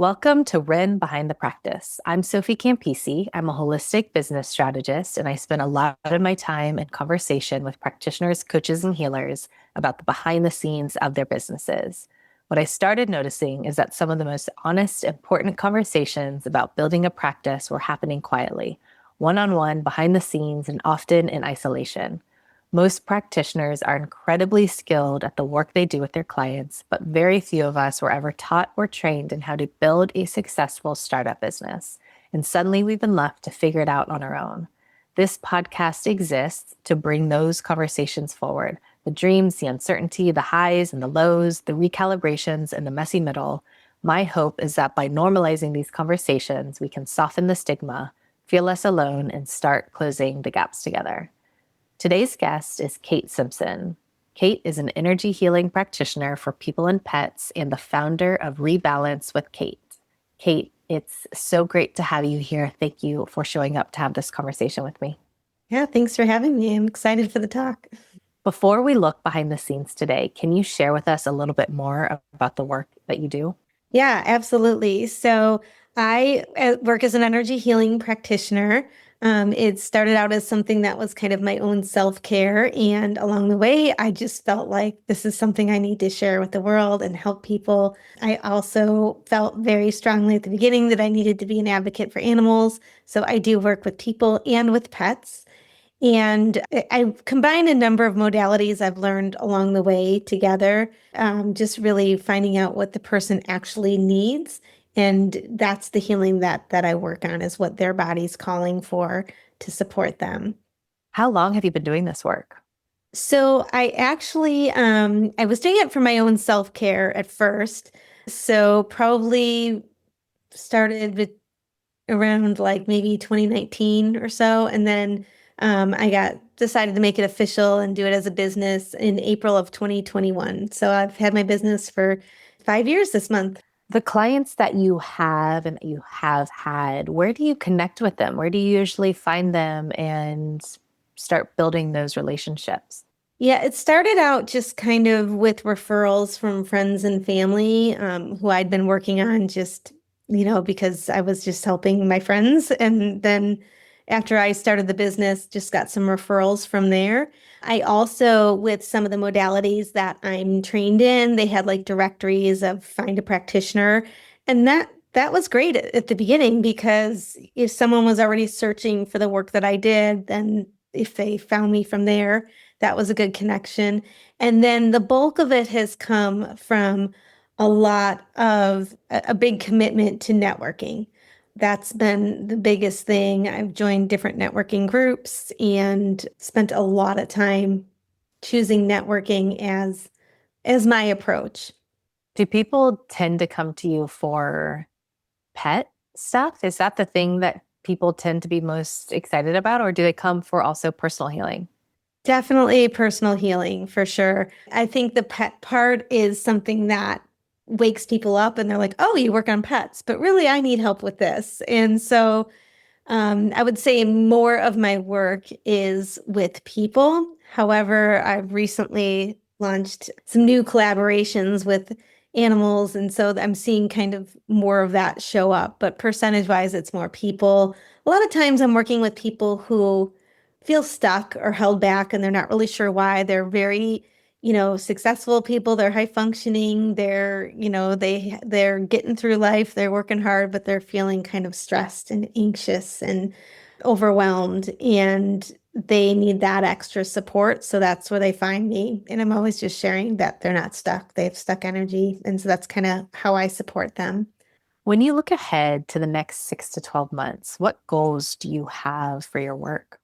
Welcome to Ren Behind the Practice. I'm Sophie Campisi. I'm a holistic business strategist, and I spend a lot of my time in conversation with practitioners, coaches, and healers about the behind the scenes of their businesses. What I started noticing is that some of the most honest, important conversations about building a practice were happening quietly, one on one, behind the scenes, and often in isolation. Most practitioners are incredibly skilled at the work they do with their clients, but very few of us were ever taught or trained in how to build a successful startup business. And suddenly we've been left to figure it out on our own. This podcast exists to bring those conversations forward, the dreams, the uncertainty, the highs and the lows, the recalibrations, and the messy middle. My hope is that by normalizing these conversations, we can soften the stigma, feel less alone, and start closing the gaps together. Today's guest is Kate Simpson. Kate is an energy healing practitioner for people and pets and the founder of Rebalance with Kate. Kate, it's so great to have you here. Thank you for showing up to have this conversation with me. Yeah, thanks for having me. I'm excited for the talk. Before we look behind the scenes today, can you share with us a little bit more about the work that you do? Yeah, absolutely. So I work as an energy healing practitioner. It started out as something that was kind of my own self-care. And along the way, I just felt like this is something I need to share with the world and help people. I also felt very strongly at the beginning that I needed to be an advocate for animals. So I do work with people and with pets. And I combine a number of modalities I've learned along the way together, just really finding out what the person actually needs. And that's the healing that I work on, is what their body's calling for to support them. How long have you been doing this work? So I actually, I was doing it for my own self-care at first. So probably started with around like maybe 2019 or so. And then I got decided to make it official and do it as a business in April of 2021. So I've had my business for 5 years this month. The clients that you have and that you have had, where do you connect with them? Where do you usually find them and start building those relationships? Yeah, it started out just kind of with referrals from friends and family who I'd been working on just, because I was just helping my friends. And then after I started the business, just got some referrals from there. I also, with some of the modalities that I'm trained in, they had like directories of find a practitioner. And that was great at the beginning, because if someone was already searching for the work that I did, then if they found me from there, that was a good connection. And then the bulk of it has come from a lot of a big commitment to networking. That's been the biggest thing. I've joined different networking groups and spent a lot of time choosing networking as my approach. Do people tend to come to you for pet stuff? Is that the thing that people tend to be most excited about, or do they come for also personal healing? Definitely personal healing for sure. I think the pet part is something that wakes people up and they're like, oh, you work on pets, but really I need help with this. And so I would say more of my work is with people. However, I've recently launched some new collaborations with animals. And so I'm seeing kind of more of that show up. But percentage wise, it's more people. A lot of times I'm working with people who feel stuck or held back and they're not really sure why. They're very, successful people. They're high functioning. They're getting through life. They're working hard, but they're feeling kind of stressed and anxious and overwhelmed, and they need that extra support. So that's where they find me. And I'm always just sharing that they're not stuck. They have stuck energy. And so that's kind of how I support them. When you look ahead to the next 6 to 12 months, what goals do you have for your work?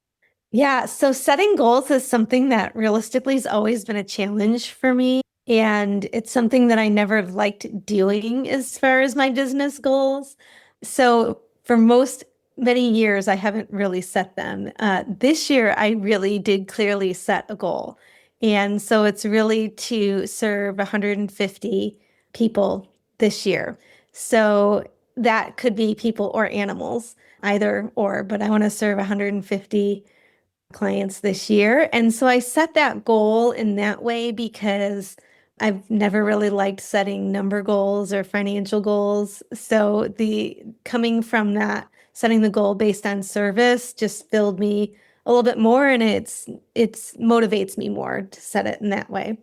Yeah, so setting goals is something that realistically has always been a challenge for me. And it's something that I never liked doing as far as my business goals. So for many years, I haven't really set them. This year, I really did clearly set a goal. And so it's really to serve 150 people this year. So that could be people or animals, either or, but I want to serve 150 clients this year. And so I set that goal in that way because I've never really liked setting number goals or financial goals. So the coming from that, setting the goal based on service just filled me a little bit more, and it's motivates me more to set it in that way.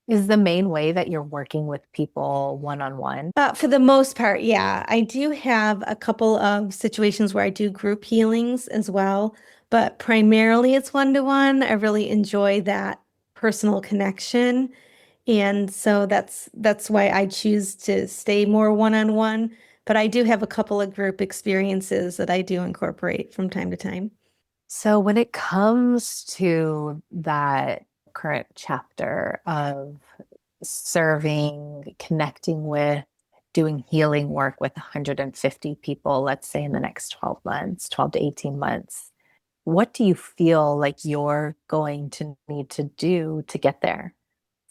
Is the main way that you're working with people one on one? For the most part, yeah. I do have a couple of situations where I do group healings as well, but primarily it's one-to-one. I really enjoy that personal connection. And so that's why I choose to stay more one-on-one. But I do have a couple of group experiences that I do incorporate from time to time. So, when it comes to that current chapter of serving, connecting with, doing healing work with 150 people, let's say in the next 12 months, 12 to 18 months, what do you feel like you're going to need to do to get there?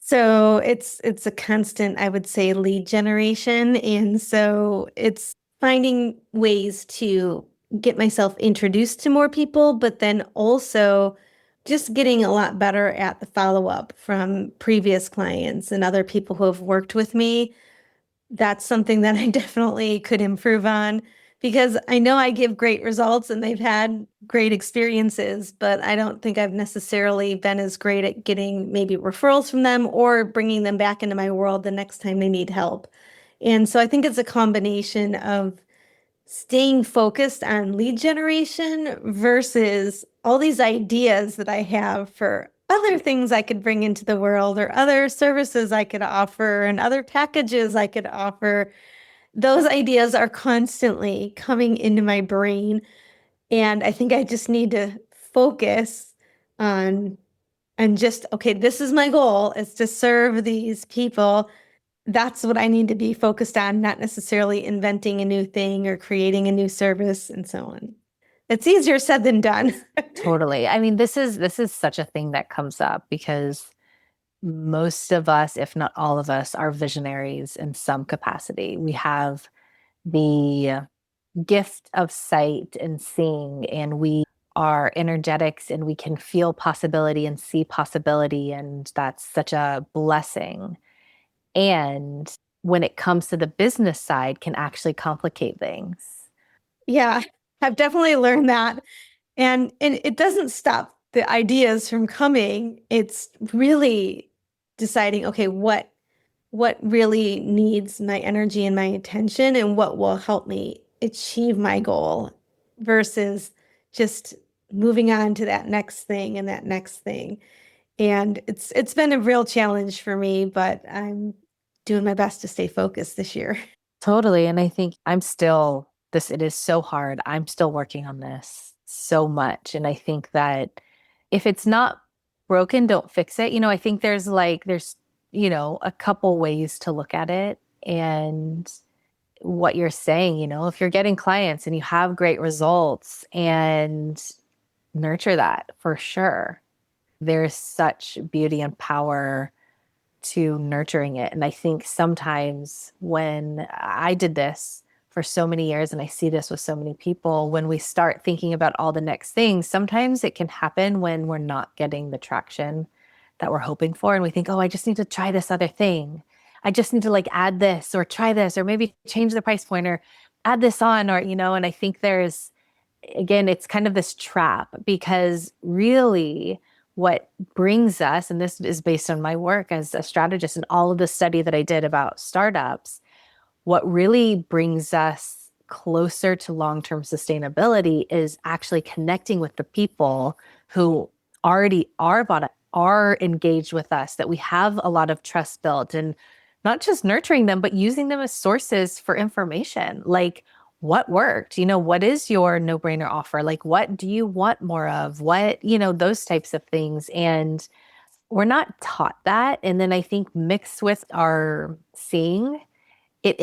So it's a constant, I would say, lead generation. And so it's finding ways to get myself introduced to more people, but then also just getting a lot better at the follow-up from previous clients and other people who have worked with me. That's something that I definitely could improve on because I know I give great results and they've had great experiences, but I don't think I've necessarily been as great at getting maybe referrals from them or bringing them back into my world the next time they need help. And so I think it's a combination of staying focused on lead generation versus all these ideas that I have for other things I could bring into the world or other services I could offer and other packages I could offer. Those ideas are constantly coming into my brain. And I think I just need to focus on and just, okay, this is my goal is to serve these people. That's what I need to be focused on, not necessarily inventing a new thing or creating a new service and so on. It's easier said than done. Totally. I mean, this is such a thing that comes up because most of us, if not all of us, are visionaries in some capacity. We have the gift of sight and seeing, and we are energetics and we can feel possibility and see possibility. And that's such a blessing. And when it comes to the business side, can actually complicate things. Yeah, I've definitely learned that. And it doesn't stop the ideas from coming. It's really deciding, okay, what really needs my energy and my attention and what will help me achieve my goal versus just moving on to that next thing and that next thing. And it's been a real challenge for me, but I'm doing my best to stay focused this year. Totally. And I think I'm still, this, it is so hard. I'm still working on this so much. And I think that if it's not broken, don't fix it. I think there's a couple ways to look at it. And what you're saying, if you're getting clients and you have great results and nurture that for sure. There's such beauty and power to nurturing it. And I think sometimes when I did this for so many years, and I see this with so many people, when we start thinking about all the next things, sometimes it can happen when we're not getting the traction that we're hoping for. And we think, oh, I just need to try this other thing. I just need to like add this or try this or maybe change the price point or add this on and I think there's again, it's kind of this trap because really what brings us, and this is based on my work as a strategist and all of the study that I did about startups, what really brings us closer to long-term sustainability is actually connecting with the people who already are engaged with us, that we have a lot of trust built and not just nurturing them, but using them as sources for information. Like what worked? What is your no-brainer offer? Like what do you want more of? Those types of things. And we're not taught that. And then I think mixed with our seeing it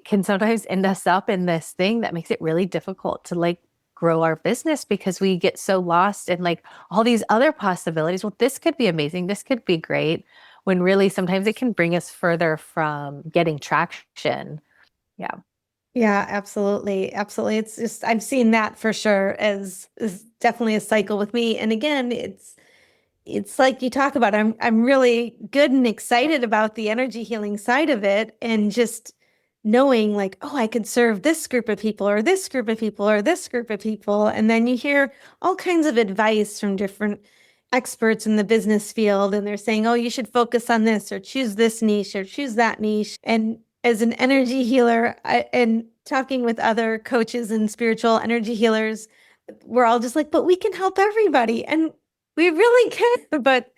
can sometimes end us up in this thing that makes it really difficult to like grow our business because we get so lost in like all these other possibilities. Well, this could be amazing. This could be great. When really sometimes it can bring us further from getting traction. Yeah. Yeah, absolutely. Absolutely. It's just I've seen that for sure as is definitely a cycle with me. And again, it's like you talk about, I'm really good and excited about the energy healing side of it, and just knowing like, oh, I could serve this group of people or this group of people or this group of people. And then you hear all kinds of advice from different experts in the business field, and they're saying, oh, you should focus on this or choose this niche or choose that niche. And as an energy healer, and talking with other coaches and spiritual energy healers, we're all just like, but we can help everybody. And we really can. But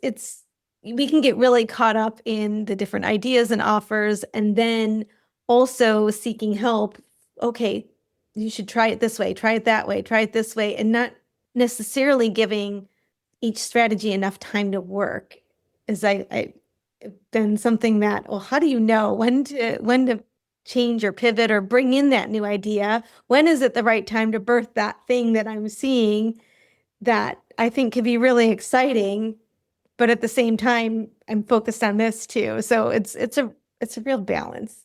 it's, we can get really caught up in the different ideas and offers, and then also seeking help. Okay, you should try it this way, try it that way, try it this way, and not necessarily giving each strategy enough time to work. Is I been something that, well, how do you know when to change or pivot or bring in that new idea? When is it the right time to birth that thing that I'm seeing that I think could be really exciting, but at the same time, I'm focused on this too. So it's a real balance.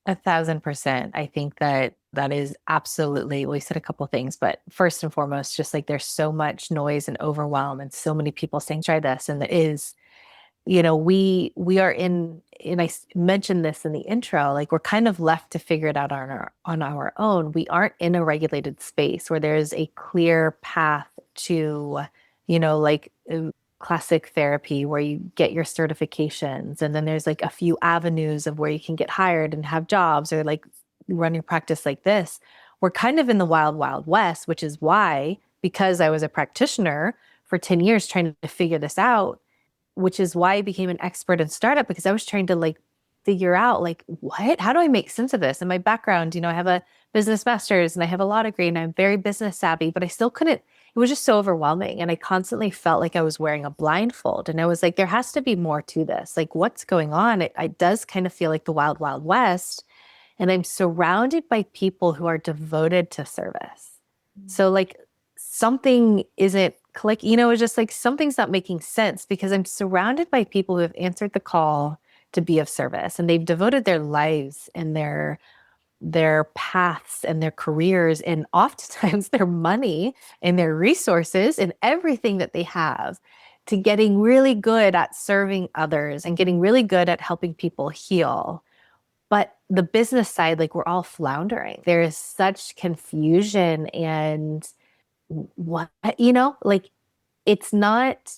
1,000%. I think that that is absolutely, well, you said a couple things, but first and foremost, just like there's so much noise and overwhelm and so many people saying, try this. And that is, we are in, and mentioned this in the intro, like we're kind of left to figure it out on our own. We aren't in a regulated space where there's a clear path to, like classic therapy where you get your certifications, and then there's like a few avenues of where you can get hired and have jobs or like run your practice like this. We're kind of in the wild, wild west, which is why, because I was a practitioner for 10 years trying to figure this out, which is why I became an expert in startup, because I was trying to like figure out like, what, how do I make sense of this? And my background, I have a business master's and I have a law degree and I'm very business savvy, but I still couldn't, it was just so overwhelming. And I constantly felt like I was wearing a blindfold. And I was like, there has to be more to this. Like, what's going on? It does kind of feel like the wild, wild west. And I'm surrounded by people who are devoted to service. So like something isn't click, it's just like something's not making sense because I'm surrounded by people who have answered the call to be of service, and they've devoted their lives and their paths and their careers and oftentimes their money and their resources and everything that they have to getting really good at serving others and getting really good at helping people heal. But the business side, like we're all floundering. There is such confusion and what, like it's not,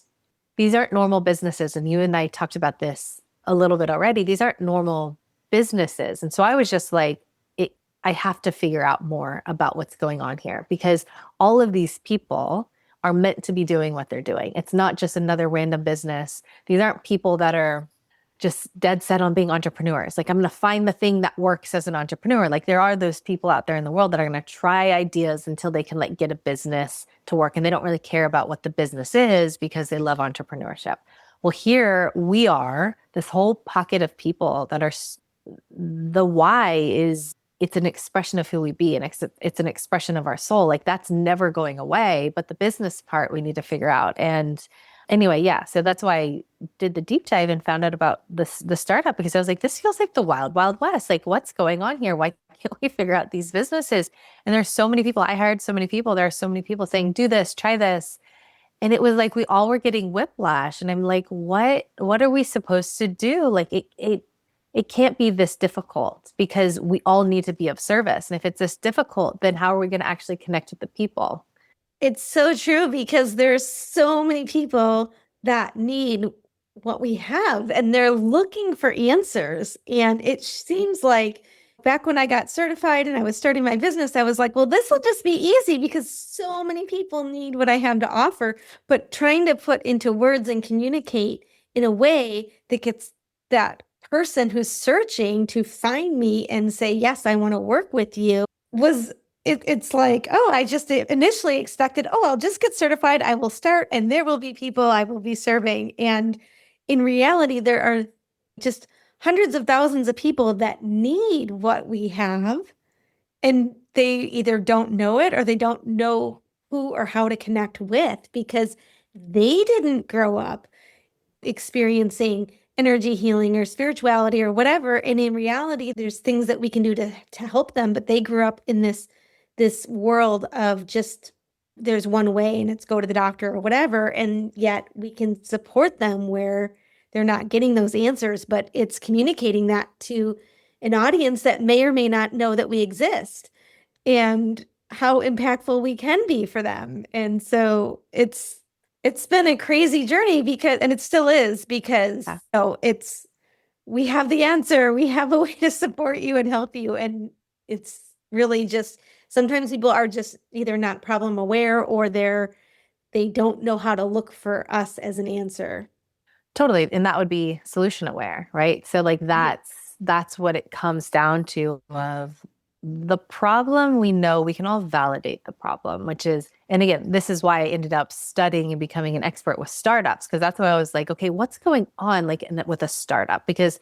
these aren't normal businesses. And you and I talked about this a little bit already. These aren't normal businesses. And so I was just like, I have to figure out more about what's going on here because all of these people are meant to be doing what they're doing. It's not just another random business. These aren't people that are just dead set on being entrepreneurs. Like, I'm going to find the thing that works as an entrepreneur. Like, there are those people out there in the world that are going to try ideas until they can like get a business to work. And they don't really care about what the business is because they love entrepreneurship. Well, here we are, this whole pocket of people that are, the why is, it's an expression of who we be, and it's an expression of our soul. Like, that's never going away, but the business part we need to figure out. And anyway, yeah, so that's why I did the deep dive and found out about the startup, because I was like, this feels like the wild, wild west. Like, what's going on here? Why can't we figure out these businesses? And there's so many people. I hired so many people. There are so many people saying, do this, try this. And it was like we all were getting whiplash. And I'm like, what are we supposed to do? Like, it can't be this difficult because we all need to be of service. And if it's this difficult, then how are we going to actually connect with the people? It's so true because there's so many people that need what we have and they're looking for answers. And it seems like back when I got certified and I was starting my business, I was like, well, this will just be easy because so many people need what I have to offer. But trying to put into words and communicate in a way that gets that person who's searching to find me and say, yes, I want to work with you was it's like, oh, I just initially expected, oh, I'll just get certified, I will start, and there will be people I will be serving. And in reality, there are just hundreds of thousands of people that need what we have, and they either don't know it or they don't know who or how to connect with because they didn't grow up experiencing energy healing or spirituality or whatever. And in reality, there's things that we can do to help them, but they grew up in this world of just there's one way and it's go to the doctor or whatever. And yet we can support them where they're not getting those answers, but it's communicating that to an audience that may or may not know that we exist and how impactful we can be for them. And so it's been a crazy journey because and it still is because Yeah. it's we have the answer, we have a way to support you and help you, and it's really just sometimes people are just either not problem aware or they don't know how to look for us as an answer. Totally. And that would be solution aware, right? So like Yeah. that's what it comes down to of the problem we know we can all validate the problem, which is, and again, this is why I ended up studying and becoming an expert with startups, because that's why I was like, okay, what's going on like with a startup? Because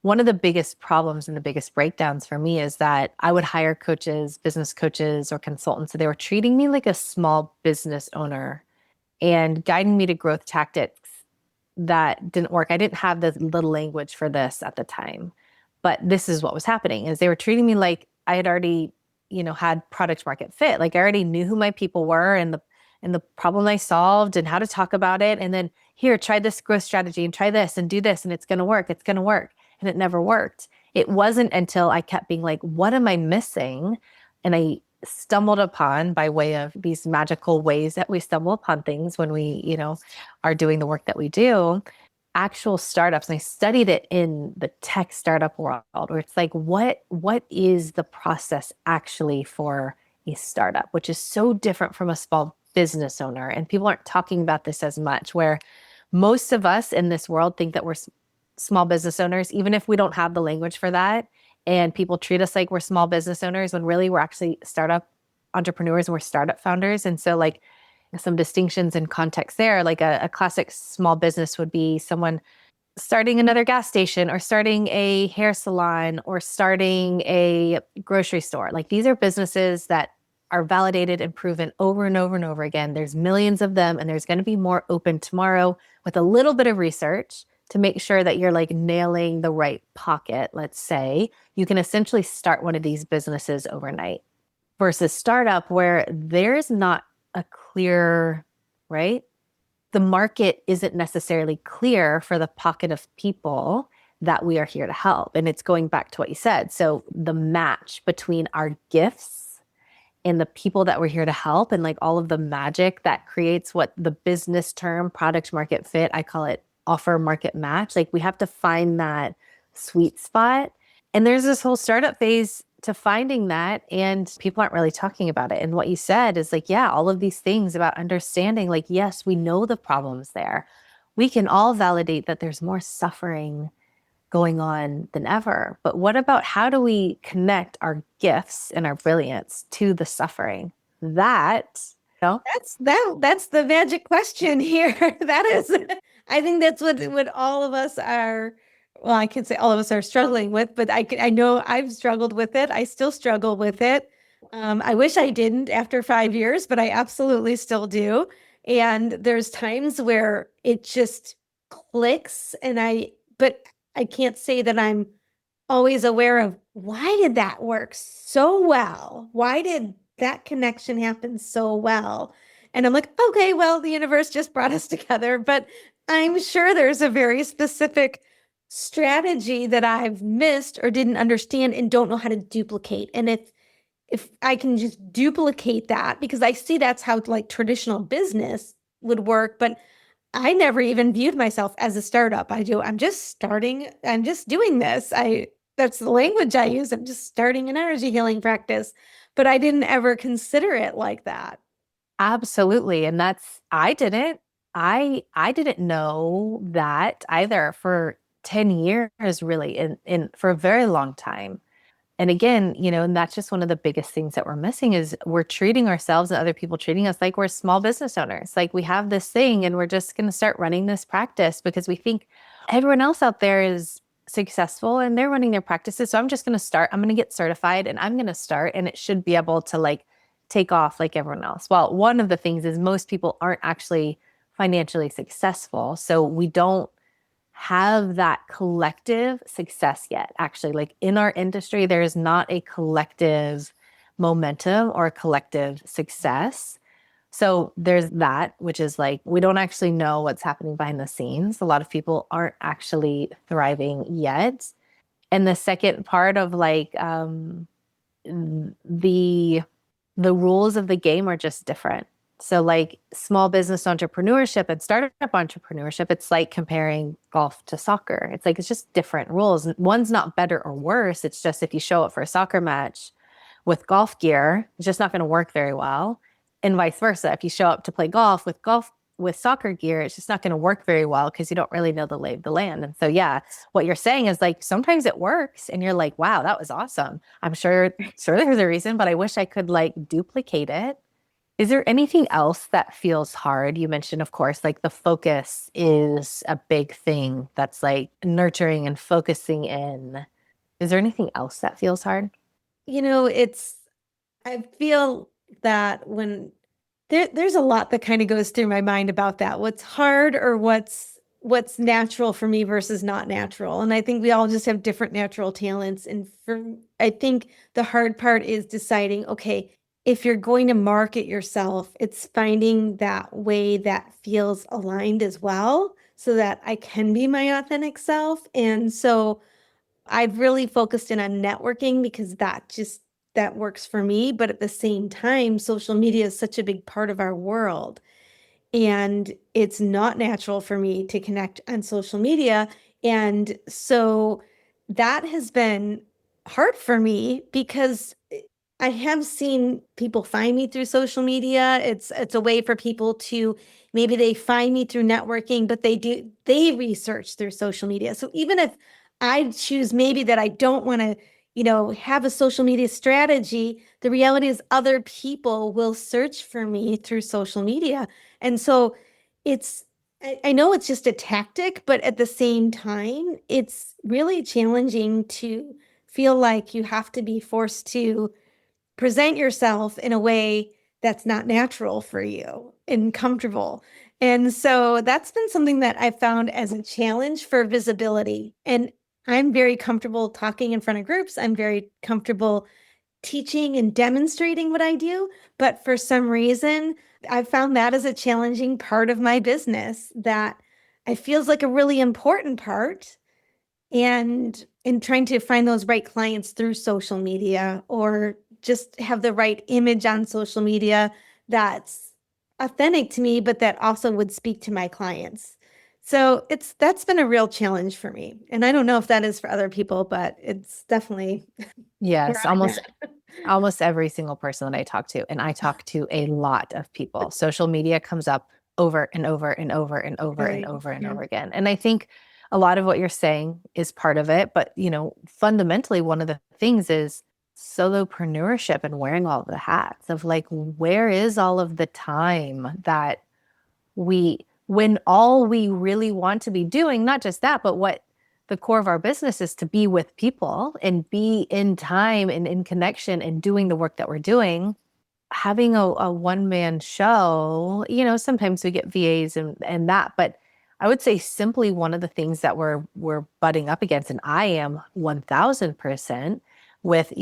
one of the biggest problems and the biggest breakdowns for me is that I would hire coaches, business coaches, or consultants. So they were treating me like a small business owner and guiding me to growth tactics that didn't work. I didn't have the language for this at the time, but this is what was happening is they were treating me like I had already, had product market fit. Like I already knew who my people were and the problem I solved and how to talk about it. And then here, try this growth strategy and try this and do this and it's going to work. It's going to work. And it never worked. It wasn't until I kept being like, what am I missing? And I stumbled upon by way of these magical ways that we stumble upon things when we, are doing the work that we do, actual startups. And I studied it in the tech startup world where it's like, what is the process actually for a startup, which is so different from a small business owner. And people aren't talking about this as much, where most of us in this world think that we're small business owners, even if we don't have the language for that. And people treat us like we're small business owners when really we're actually startup entrepreneurs and we're startup founders. And so, like, some distinctions and context there, like a classic small business would be someone starting another gas station or starting a hair salon or starting a grocery store. Like these are businesses that are validated and proven over and over and over again. There's millions of them, and there's going to be more open tomorrow with a little bit of research to make sure that you're like nailing the right pocket. Let's say you can essentially start one of these businesses overnight versus startup where there's not a clear, right? The market isn't necessarily clear for the pocket of people that we are here to help. And it's going back to what you said. So the match between our gifts and the people that we're here to help and like all of the magic that creates what the business term product market fit, I call it offer market match. Like we have to find that sweet spot. And there's this whole startup phase to finding that, and people aren't really talking about it. And what you said is like, yeah, all of these things about understanding, like, yes, we know the problems there. We can all validate that there's more suffering going on than ever. But what about how do we connect our gifts and our brilliance to the suffering? That, That's the magic question here. That is, I think that's what all of us are. Well, I can say all of us are struggling with, but I know I've struggled with it. I still struggle with it. I wish I didn't after 5 years, but I absolutely still do. And there's times where it just clicks, but I can't say that I'm always aware of why did that work so well? Why did that connection happen so well? And I'm like, okay, well, the universe just brought us together, but I'm sure there's a very specific strategy that I've missed or didn't understand and don't know how to duplicate. And if I can just duplicate that, because I see that's how like traditional business would work, but I never even viewed myself as a startup. I'm just starting, I'm just doing this. That's the language I use. I'm just starting an energy healing practice, but I didn't ever consider it like that. absolutely. And I didn't know that either for 10 years, really, in for a very long time. And again, and that's just one of the biggest things that we're missing is we're treating ourselves and other people treating us like we're small business owners. Like we have this thing and we're just going to start running this practice because we think everyone else out there is successful and they're running their practices. So I'm just going to start. I'm going to get certified and I'm going to start and it should be able to like take off like everyone else. Well, one of the things is most people aren't actually financially successful. So we don't have that collective success yet. Actually, like in our industry, there is not a collective momentum or a collective success So there's that, which is like, we don't actually know what's happening behind the scenes. A lot of people aren't actually thriving yet. And the second part of like, the the rules of the game are just different. So like small business entrepreneurship and startup entrepreneurship, it's like comparing golf to soccer. It's like it's just different rules. One's not better or worse. It's just if you show up for a soccer match with golf gear, it's just not going to work very well. And vice versa. If you show up to play golf with soccer gear, it's just not going to work very well because you don't really know the lay of the land. And so yeah, what you're saying is like sometimes it works and you're like, wow, that was awesome. I'm sure there's a reason, but I wish I could like duplicate it. Is there anything else that feels hard? You mentioned, of course, like the focus is a big thing that's like nurturing and focusing in. Is there anything else that feels hard? It's I feel that when there's a lot that kind of goes through my mind about that. What's hard or what's natural for me versus not natural. And I think we all just have different natural talents. And I think the hard part is deciding, okay, if you're going to market yourself, it's finding that way that feels aligned as well, so that I can be my authentic self. And so I've really focused in on networking because that works for me. But at the same time, social media is such a big part of our world. And it's not natural for me to connect on social media. And so that has been hard for me because I have seen people find me through social media. It's a way for people to, maybe they find me through networking, but they research through social media. So even if I choose maybe that I don't want to, have a social media strategy, the reality is other people will search for me through social media. And so it's I know it's just a tactic, but at the same time, it's really challenging to feel like you have to be forced to present yourself in a way that's not natural for you and comfortable. And so that's been something that I found as a challenge for visibility. And I'm very comfortable talking in front of groups. I'm very comfortable teaching and demonstrating what I do. But for some reason, I found that as a challenging part of my business that it feels like a really important part, and in trying to find those right clients through social media, or just have the right image on social media that's authentic to me, but that also would speak to my clients. So that's been a real challenge for me. And I don't know if that is for other people, but it's definitely where Yes, I'm almost at. almost every single person that I talk to, and I talk to a lot of people. Social media comes up over and over and over and over and Right. over and Yeah. over again. And I think a lot of what you're saying is part of it, but fundamentally one of the things is solopreneurship and wearing all the hats of like where is all of the time that when all we really want to be doing, not just that, but what the core of our business is to be with people and be in time and in connection and doing the work that we're doing. Having a one man show, sometimes we get VAs and that, but I would say simply one of the things that we're butting up against, and I am 1000% with,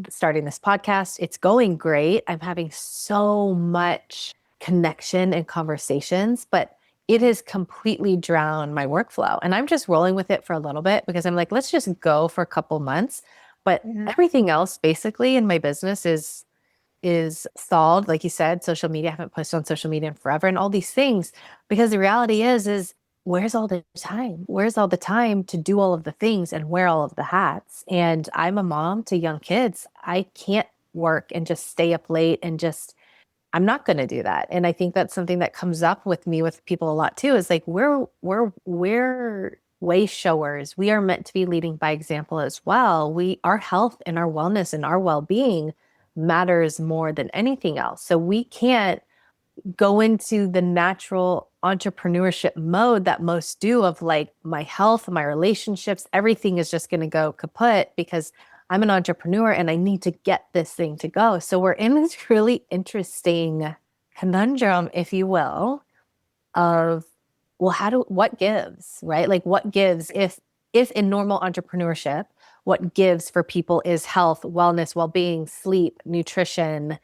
starting this podcast. It's going great. I'm having so much connection and conversations, but it has completely drowned my workflow. And I'm just rolling with it for a little bit because I'm like, let's just go for a couple months. But Yeah. everything else basically in my business is stalled. Like you said, social media, I haven't posted on social media in forever and all these things. Because the reality is where's all the time? Where's all the time to do all of the things and wear all of the hats? And I'm a mom to young kids. I can't work and just stay up late and just I'm not going to do that. And I think that's something that comes up with me with people a lot too, is like we're way showers. We are meant to be leading by example as well. Our health and our wellness and our well-being matters more than anything else. So we can't go into the natural entrepreneurship mode that most do of like my health, my relationships, everything is just going to go kaput because I'm an entrepreneur and I need to get this thing to go. So we're in this really interesting conundrum, if you will, of well, what gives, right? Like what gives if in normal entrepreneurship, what gives for people is health, wellness, well-being, sleep, nutrition,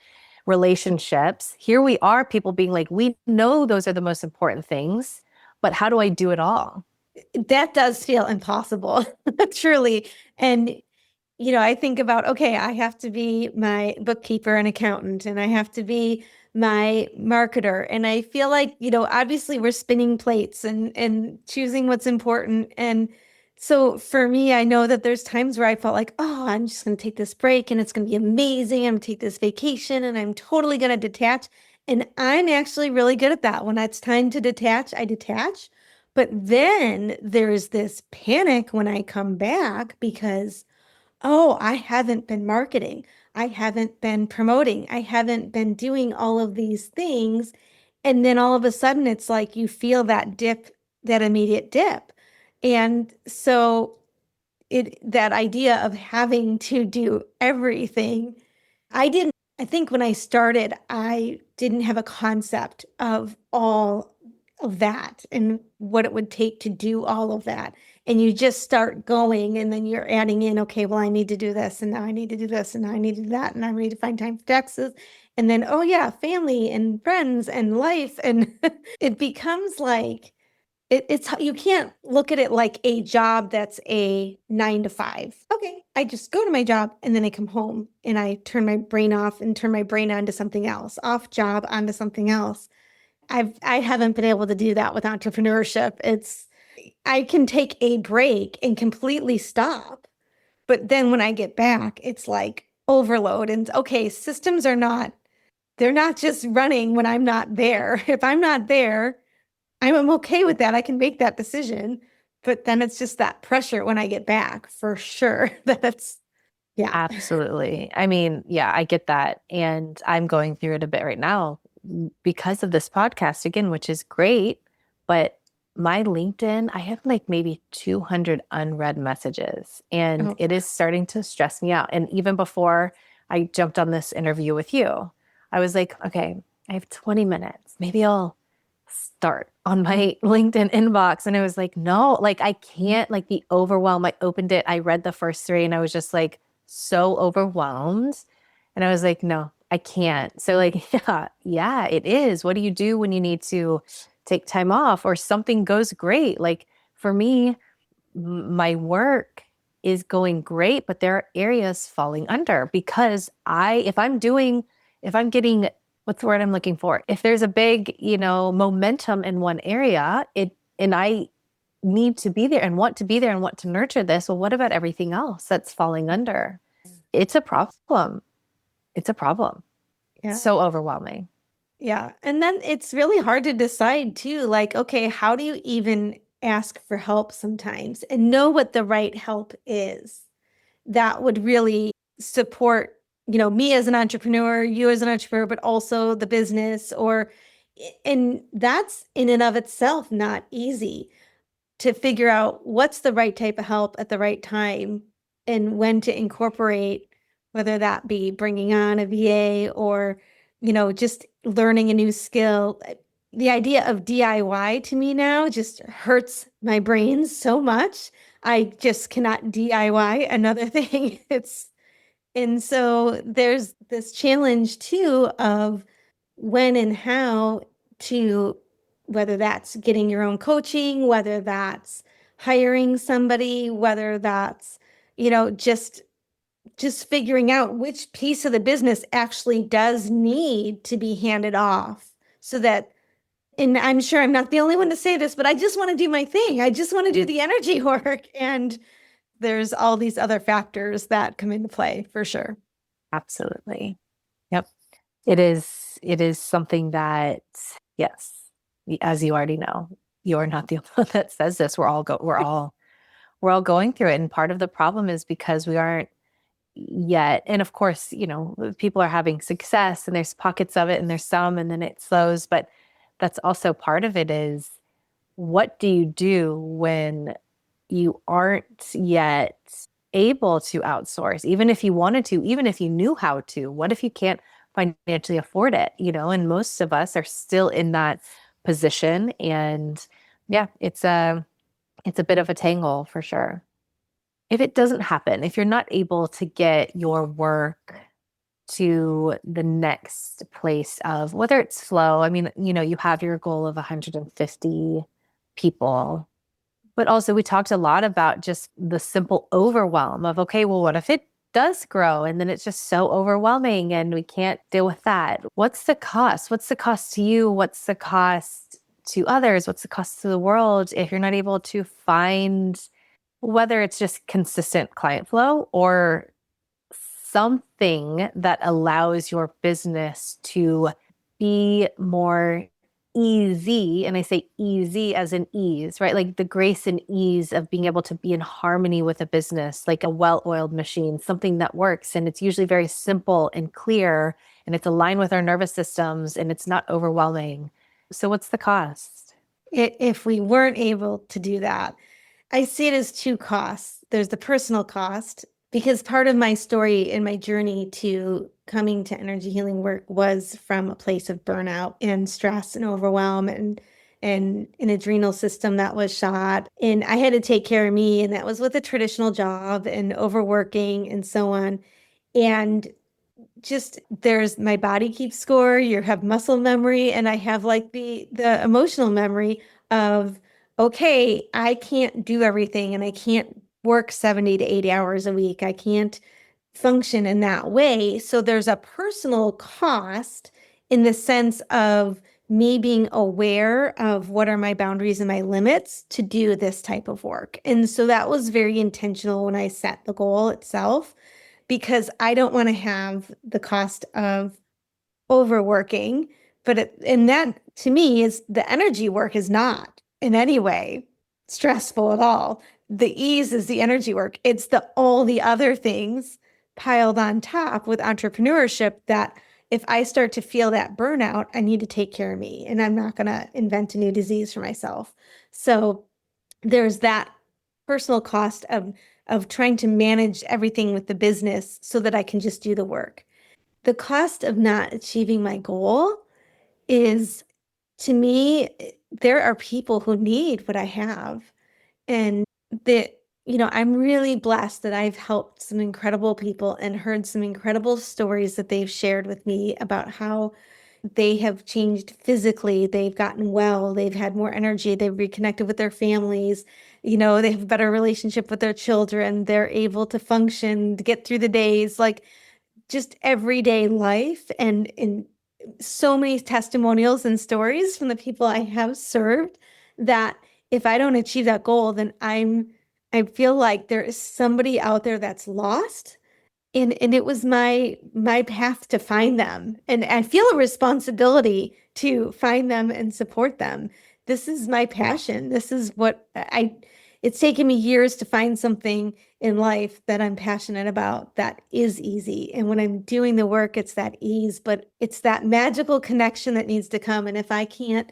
relationships. Here we are, people being like, we know those are the most important things, but how do I do it all? That does feel impossible, truly. And I think about, okay, I have to be my bookkeeper and accountant, and I have to be my marketer. And I feel like, obviously we're spinning plates and choosing what's important. And so for me, I know that there's times where I felt like, oh, I'm just going to take this break and it's going to be amazing. I'm going to take this vacation and I'm totally going to detach. And I'm actually really good at that. When it's time to detach, I detach. But then there's this panic when I come back because oh, I haven't been marketing. I haven't been promoting. I haven't been doing all of these things. And then all of a sudden, it's like you feel that dip, that immediate dip. And so that idea of having to do everything I think when I started, I didn't have a concept of all of that and what it would take to do all of that. And you just start going and then you're adding in, okay, well, I need to do this and now I need to do this and now I need to do that and I need to find time for taxes. And then, oh yeah, family and friends and life. And it becomes like it's you can't look at it like a job that's a 9 to 5. Okay, I just go to my job and then I come home and I turn my brain off and turn my brain on to something else, off job onto something else. I haven't been able to do that with entrepreneurship. It's I can take a break and completely stop, but then when I get back, it's like overload. And okay, systems are not they're not just running when I'm not there. If I'm not there, I'm okay with that. I can make that decision. But then it's just that pressure when I get back for sure. That's, yeah. Absolutely. I mean, yeah, I get that. And I'm going through it a bit right now because of this podcast again, which is great. But my LinkedIn, I have like maybe 200 unread messages, and Oh, it is starting to stress me out. And even before I jumped on this interview with you, I was like, okay, I have 20 minutes. Maybe I'll start on my LinkedIn inbox. And I was like, no, like I can't like be overwhelmed. I opened it, I read the first three, and I was just like so overwhelmed. And I was like, no, I can't. So like, yeah, it is. What do you do when you need to take time off or something goes great? Like for me, my work is going great, but there are areas falling under because if I'm getting, what's the word I'm looking for? If there's a big, momentum in one area, and I need to be there and want to be there and want to nurture this. Well, what about everything else that's falling under? It's a problem. It's a problem. It's yeah. so overwhelming. Yeah. And then it's really hard to decide too, like, okay, how do you even ask for help sometimes and know what the right help is that would really support, me as an entrepreneur, you as an entrepreneur, but also the business and that's in and of itself not easy to figure out what's the right type of help at the right time and when to incorporate, whether that be bringing on a VA or, just learning a new skill. The idea of DIY to me now just hurts my brain so much. I just cannot DIY another thing. And so there's this challenge too of when and how to, whether that's getting your own coaching, whether that's hiring somebody, whether that's, just figuring out which piece of the business actually does need to be handed off so that and I'm sure I'm not the only one to say this, but I just want to do my thing. I just want to do the energy work. And there's all these other factors that come into play for sure. Absolutely. Yep. It is something that, yes, as you already know, you're not the only one that says this. We're all going through it. And part of the problem is because we aren't yet. And of course, people are having success and there's pockets of it and there's some and then it slows. But that's also part of it is what do you do when you aren't yet able to outsource, even if you wanted to, even if you knew how to? What if you can't financially afford it? And most of us are still in that position. And yeah, it's a bit of a tangle for sure. If it doesn't happen, if you're not able to get your work to the next place of whether it's flow. I mean, you have your goal of 150 people, but also we talked a lot about just the simple overwhelm of, okay, well, what if it does grow and then it's just so overwhelming and we can't deal with that? What's the cost? What's the cost to you? What's the cost to others? What's the cost to the world if you're not able to find, whether it's just consistent client flow or something that allows your business to be more easy. And I say easy as in ease, right? Like the grace and ease of being able to be in harmony with a business, like a well-oiled machine, something that works. And it's usually very simple and clear, and it's aligned with our nervous systems, and it's not overwhelming. So what's the cost? If we weren't able to do that, I see it as two costs. There's the personal cost, because part of my story and my journey to coming to energy healing work was from a place of burnout and stress and overwhelm and an adrenal system that was shot. And I had to take care of me, and that was with a traditional job and overworking and so on. And just there's my body keeps score, you have muscle memory, and I have like the emotional memory of, okay, I can't do everything and I can't work 70 to 80 hours a week. I can't function in that way. So there's a personal cost in the sense of me being aware of what are my boundaries and my limits to do this type of work. And so that was very intentional when I set the goal itself, because I don't want to have the cost of overworking. And that to me is the energy work is not in any way stressful at all. The ease is the energy work. It's the all the other things piled on top with entrepreneurship that if I start to feel that burnout, I need to take care of me, and I'm not going to invent a new disease for myself. So there's that personal cost of trying to manage everything with the business so that I can just do the work. The cost of not achieving my goal is, to me, there are people who need what I have. And that, I'm really blessed that I've helped some incredible people and heard some incredible stories that they've shared with me about how they have changed physically. They've gotten well. They've had more energy. They've reconnected with their families. They have a better relationship with their children. They're able to function, to get through the days, like just everyday life. And so many testimonials and stories from the people I have served that if I don't achieve that goal, then I feel like there is somebody out there that's lost, and it was my path to find them, and I feel a responsibility to find them and support them. This is my passion. This is what I it's taken me years to find something in life that I'm passionate about that is easy, and when I'm doing the work, it's that ease, but it's that magical connection that needs to come. And if I can't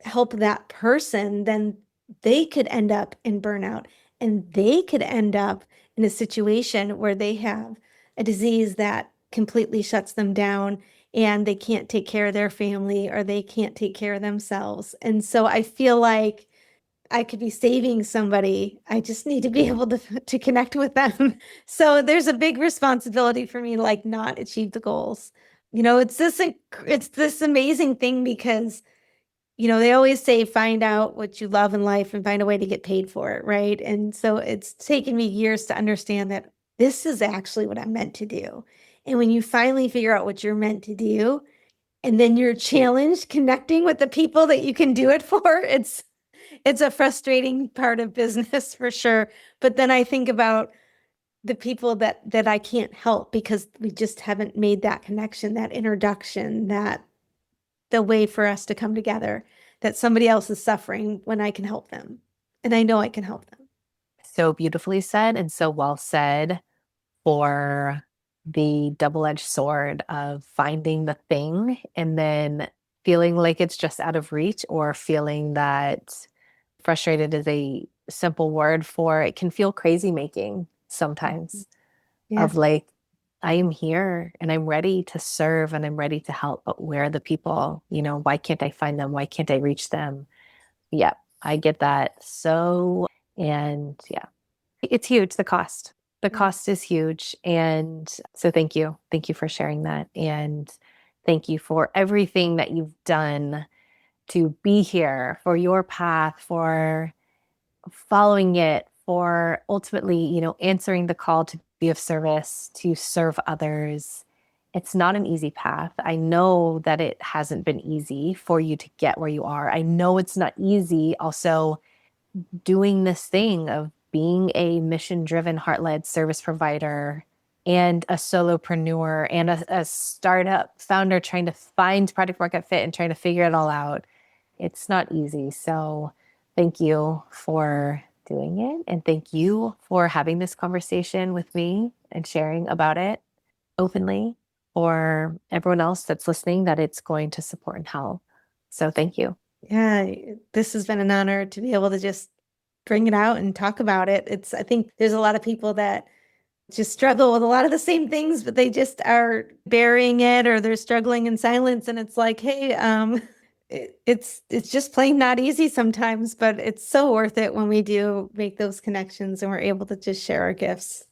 help that person, then they could end up in burnout, and they could end up in a situation where they have a disease that completely shuts them down, and they can't take care of their family or they can't take care of themselves. And so I feel like I could be saving somebody. I just need to be able to connect with them. So there's a big responsibility for me to like not achieve the goals. It's this amazing thing because they always say find out what you love in life and find a way to get paid for it, right? And so it's taken me years to understand that this is actually what I'm meant to do. And when you finally figure out what you're meant to do, and then you're challenged connecting with the people that you can do it for, it's a frustrating part of business for sure. But then I think about the people that I can't help because we just haven't made that connection, that introduction, that the way for us to come together, that somebody else is suffering when I can help them. And I know I can help them. So beautifully said and so well said for the double-edged sword of finding the thing and then feeling like it's just out of reach, or feeling that frustrated is a simple word for it, can feel crazy making sometimes, Yeah. of like, I am here and I'm ready to serve and I'm ready to help, but where are the people? Why can't I find them? Why can't I reach them? Yeah, I get that. So, and yeah, it's huge, the cost. The Yeah. cost is huge. And so thank you. Thank you for sharing that. And thank you for everything that you've done to be here, for your path, for following it, for ultimately, answering the call to be of service, to serve others. It's not an easy path. I know that it hasn't been easy for you to get where you are. I know it's not easy also doing this thing of being a mission driven, heart led service provider and a solopreneur and a startup founder trying to find product market fit and trying to figure it all out. It's not easy. So thank you for doing it. And thank you for having this conversation with me and sharing about it openly for everyone else that's listening that it's going to support and help. So thank you. Yeah, this has been an honor to be able to just bring it out and talk about it. I think there's a lot of people that just struggle with a lot of the same things, but they just are burying it or they're struggling in silence. And it's like, hey, it's just plain not easy sometimes, but it's so worth it when we do make those connections and we're able to just share our gifts.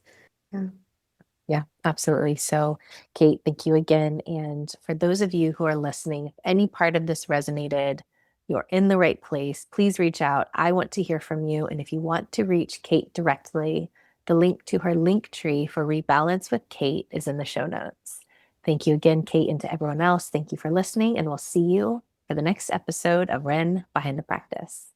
Yeah. Yeah, absolutely. So, Kate, thank you again. And for those of you who are listening, if any part of this resonated, you're in the right place. Please reach out. I want to hear from you. And if you want to reach Kate directly, the link to her link tree for Rebalance with Kate is in the show notes. Thank you again, Kate, and to everyone else. Thank you for listening, and we'll see you for the next episode of Ren Behind the Practice.